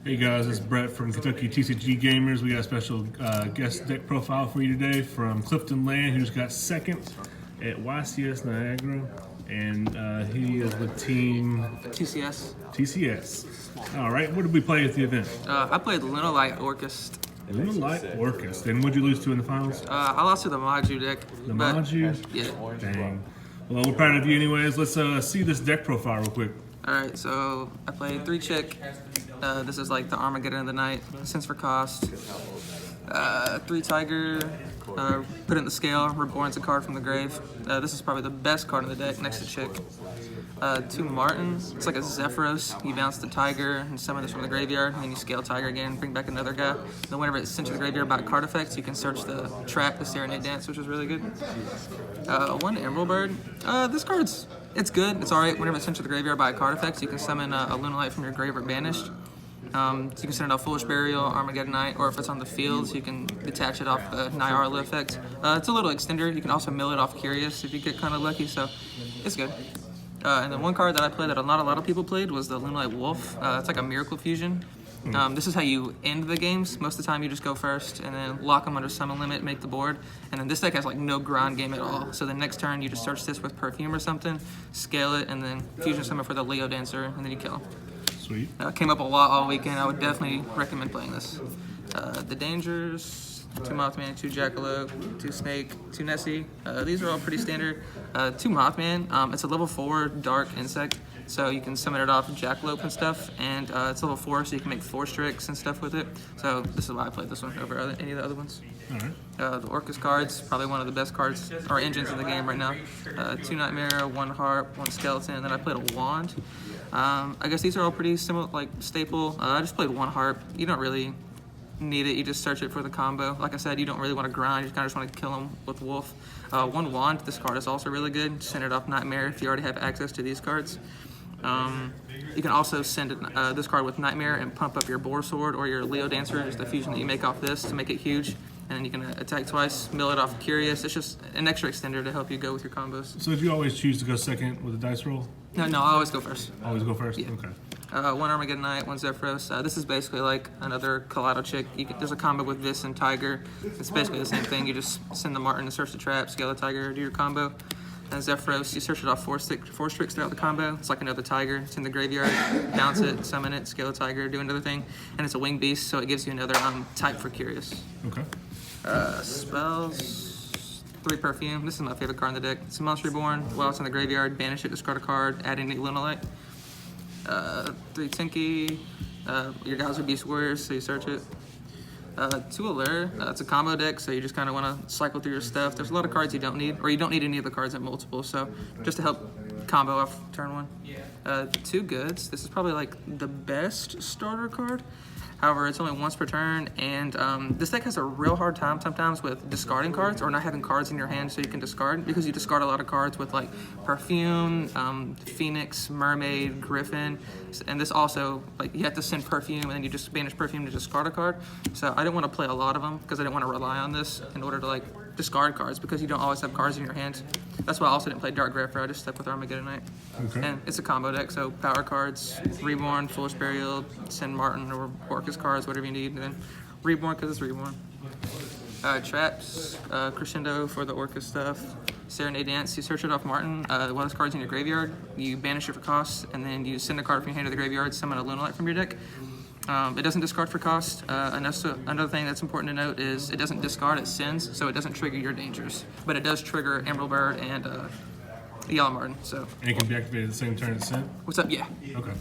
Hey guys, it's Brett from Kentucky TCG Gamers. We got a special guest deck profile for you today from Clifton Land, who's got second at YCS Niagara, and he is with team TCS. TCS. All right, what did we play at the event? I played Lunalight Orkest. Lunalight Orcust. And what'd you lose to in the finals? I lost to the Maju deck. The Maju? Yeah. Dang. Well, we're proud of you anyways. Let's see this deck profile real quick. Alright, so I played 3 chick. This is like the Armageddon of the night. Sense for cost. 3 tiger. Put it in the scale. Reborn's a card from the grave. This is probably the best card in the deck next to chick. 2 Martin. It's like a Zephyros. You bounce the tiger and summon this from the graveyard, and then you scale tiger again, bring back another guy. Then whenever it's sent to the graveyard by card effects, you can search the trap, the Serenade Dance, which is really good. 1 Emerald Bird. This card's it's good. It's alright. Whenever it's sent to the graveyard by card effects, you can summon a Lunalight from your grave or banished. So you can send it off Foolish Burial, Armageddon Night, or if it's on the field, so you can detach it off the Niagara effect. It's a little extender. You can also mill it off Curious if you get kind of lucky, so it's good. And then one card that I played that not a lot of people played was the Lunalight Wolf. It's like a Miracle Fusion. This is how you end the games. Most of the time you just go first and then lock them under summon limit, make the board. And then this deck has like no grind game at all. So the next turn you just search this with Perfume or something, scale it, and then fusion summon for the Leo Dancer, and then you kill him. Sweet. Came up a lot all weekend. I would definitely recommend playing this. The Dangers, 2 Mothman, 2 Jackalope, 2 Snake, 2 Nessie. These are all pretty standard. 2 Mothman, it's a level 4 dark insect, so you can summon it off Jackalope and stuff, and it's level 4, so you can make Force Tricks and stuff with it. So this is why I played this one over any of the other ones. All right. The Orcust cards, probably one of the best cards, or engines in the game right now. 2 Nightmare, 1 Harp, 1 Skeleton, and then I played a Wand. I guess these are all pretty similar, like staple. I just played 1 Harp. You don't really need it, you just search it for the combo. Like I said, you don't really want to grind, you kind of just want to kill him with Wolf. 1 Wand, this card is also really good. Send it off Nightmare if you already have access to these cards. You can also send it, this card with Nightmare and pump up your Boar Sword or your Leo Dancer, just the fusion that you make off this to make it huge. And then you can attack twice, mill it off Curious. It's just an extra extender to help you go with your combos. So did you always choose to go second with a dice roll? No, I always go first. Always go first? Yeah. Okay. 1 Armageddon Night, 1 Zephyros. This is basically like another Kaleido chick. There's a combo with this and Tiger. It's basically the same thing. You just send the Martin to search the trap, scale the Tiger, do your combo. And Zephyros, you search it off Force Tricks throughout the combo. It's like another Tiger. It's in the graveyard. Bounce it, summon it, scale the Tiger, do another thing. And it's a Winged Beast, so it gives you another type for Curious. Okay. Spells. 3 Perfume. This is my favorite card in the deck. It's a Monster Reborn. While it's in the graveyard, banish it, discard a card, add any Lunalight. 3 Tinky. Your guys are Beast Warriors, so you search it. 2 Allure. It's a combo deck, so you just kind of want to cycle through your stuff. There's a lot of cards you don't need, or you don't need any of the cards at multiple, so just to help combo off turn 1. 2 Goods. This is probably like the best starter card. However, it's only once per turn, and this deck has a real hard time sometimes with discarding cards or not having cards in your hand so you can discard, because you discard a lot of cards with like Perfume, Phoenix, Mermaid, Griffin, and this also, like, you have to send Perfume and then you just banish Perfume to discard a card. So I didn't want to play a lot of them because I didn't want to rely on this in order to like discard cards, because you don't always have cards in your hand. That's why I also didn't play Dark Grapher. I just stuck with Armageddon Night. Okay. And it's a combo deck, so power cards, Reborn, Foolish Burial, send Martin or Orcust cards, whatever you need, and then Reborn because it's Reborn. Traps, Crescendo for the Orcust stuff, Serenade Dance, you search it off Martin, one of those cards in your graveyard, you banish it for cost, and then you send a card from your hand to the graveyard, summon a Lunalight from your deck. It doesn't discard for cost. Another thing that's important to note is it doesn't discard, it sends, so it doesn't trigger your dangers. But it does trigger Emerald Bird and Yellow Martin. So. And it can be activated at the same turn it's sent? What's up? Yeah. Okay.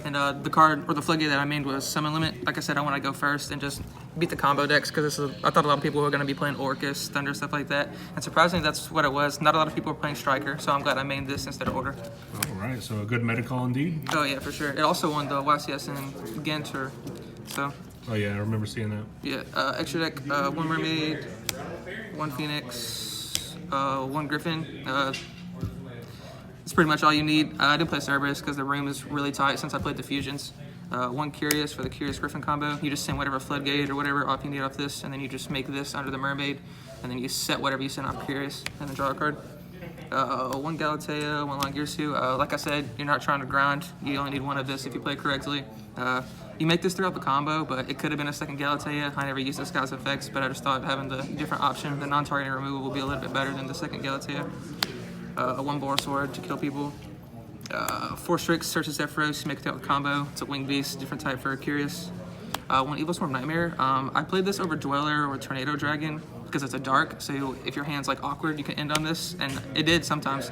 And the card, or the floodgate that I made was Summon Limit. Like I said, I want to go first and just beat the combo decks, because I thought a lot of people were going to be playing Orcust, Thunder, stuff like that. And surprisingly, that's what it was. Not a lot of people were playing Striker, so I'm glad I made this instead of Order. All right, so a good meta call indeed. Oh yeah, for sure. It also won the YCS in Ghent, so. Oh yeah, I remember seeing that. Yeah, extra deck, 1 Mermaid, 1 Phoenix, 1 Griffin. That's pretty much all you need. I didn't play Cerberus because the room is really tight since I played the fusions. 1 Curious for the Curious Griffin combo. You just send whatever floodgate or whatever off you need off this, and then you just make this under the Mermaid, and then you set whatever you send off Curious, and then draw a card. One Galatea, one Langirsu. Like I said, you're not trying to grind. You only need one of this if you play correctly. You make this throughout the combo, but it could have been a second Galatea. I never used this guy's effects, but I just thought having the different option, the non-targeting removal, will be a little bit better than the second Galatea. One Boar Sword to kill people. 4 Strix, Search Zephyros, make it throughout the combo. It's a winged beast, different type for Curious. One Evil Swarm Nightmare. I played this over Dweller or Tornado Dragon because it's a dark, so if your hand's like awkward, you can end on this, and it did sometimes.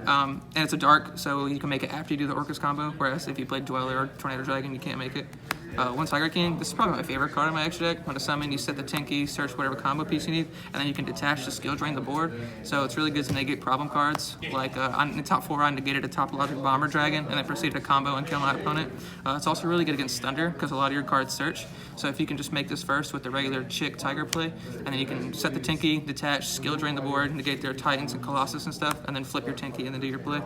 And it's a dark, so you can make it after you do the Orcust combo, whereas if you played Dweller or Tornado Dragon, you can't make it. One Tiger King, this is probably my favorite card in my extra deck. When to summon, you set the 10 key, search whatever combo piece you need, and then you can detach to skill drain the board. So it's really good to negate problem cards. Like in the top 4, I negated a Topologic Bomber Dragon, and then proceeded to combo and kill my opponent. It's also really good against Thunder, because a lot of your cards search. So if you can just make this first with the regular Chick Tiger play, and then you can set the 10 key, detach, skill drain the board, negate their Titans and Colossus and stuff, and then flip your 10 key and then do your play.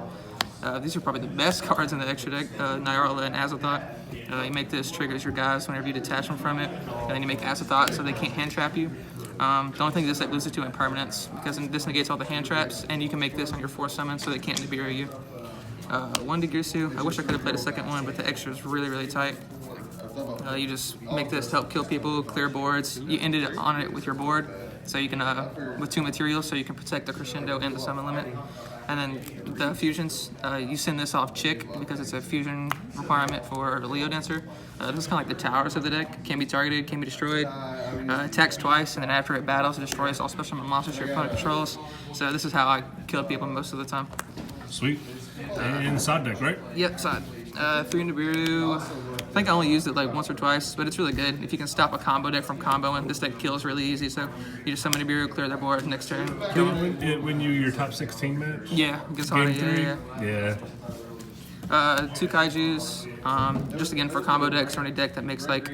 These are probably the best cards in the extra deck, Niagara and Azathoth. You make this, triggers your guys whenever you detach them from it, and then you make Azathoth so they can't hand trap you. The only thing this deck loses to impermanence, because this negates all the hand traps, and you can make this on your 4 summons so they can't Nibiru you. One Degirsu, I wish I could have played a second one, but the extra is really, really tight. You just make this to help kill people, clear boards. You ended it on it with your board, so you can, with 2 materials, so you can protect the Crescendo and the summon limit. And then the fusions, you send this off Chick because it's a fusion requirement for Leo Dancer. This is kind of like the towers of the deck. Can't be targeted, can't be destroyed. Attacks twice, and then after it battles, it destroys all special monsters your opponent controls. So this is how I kill people most of the time. Sweet. And side deck, right? Yep, side. 3 Nibiru. I think I only used it like once or twice, but it's really good. If you can stop a combo deck from comboing, this deck kills really easy. So you just summon Nibiru, clear their board, next turn, kill them. When you your top 16 match? Yeah, against Hana, Yeah. 2 Kaijus, just again for combo decks or any deck that makes like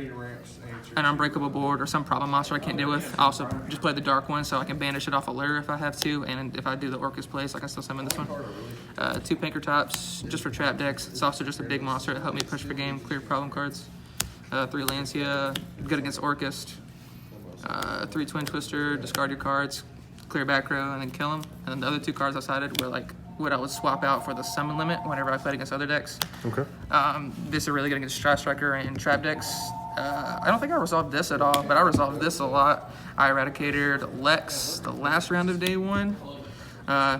an unbreakable board or some problem monster I can't deal with. I also just play the dark one so I can banish it off a lure if I have to, and if I do the Orcust place, I can still summon this one. 2 Pankratops, just for trap decks. It's also just a big monster to help me push for game, clear problem cards. 3 Lancia, good against Orcust. 3 Twin Twister, discard your cards, clear back row, and then kill them. And then the other 2 cards I cited were like what I would swap out for the summon limit whenever I played against other decks. Okay. This is really good against Strike Striker and trap decks. I don't think I resolved this at all, but I resolved this a lot. I eradicated Lex the last round of day 1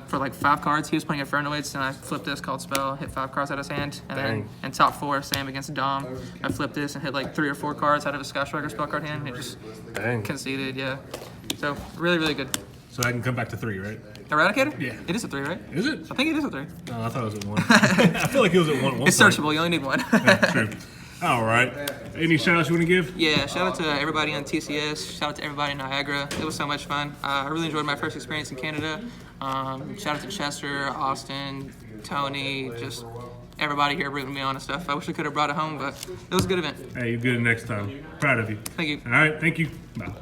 for like 5 cards. He was playing Infernoids, and I flipped this called Spell, hit 5 cards out of his hand. And then in top 4, same against Dom. I flipped this and hit like 3 or 4 cards out of a Sky Striker spell card hand. And it just conceded, yeah. So really, really good. So I can come back to 3, right? Eradicator? Yeah. It is a 3, right? Is it? I think it is a 3. No, I thought it was at 1. I feel like it was at 1 at one It's point. searchable. You only need 1. Yeah, true. All right. Any shout outs you want to give? Yeah, shout out to everybody on TCS. Shout out to everybody in Niagara. It was so much fun. I really enjoyed my first experience in Canada. Shout out to Chester, Austin, Tony, just everybody here rooting me on and stuff. I wish I could have brought it home, but it was a good event. Hey, you're good next time. Proud of you. Thank you. All right. Thank you. Bye.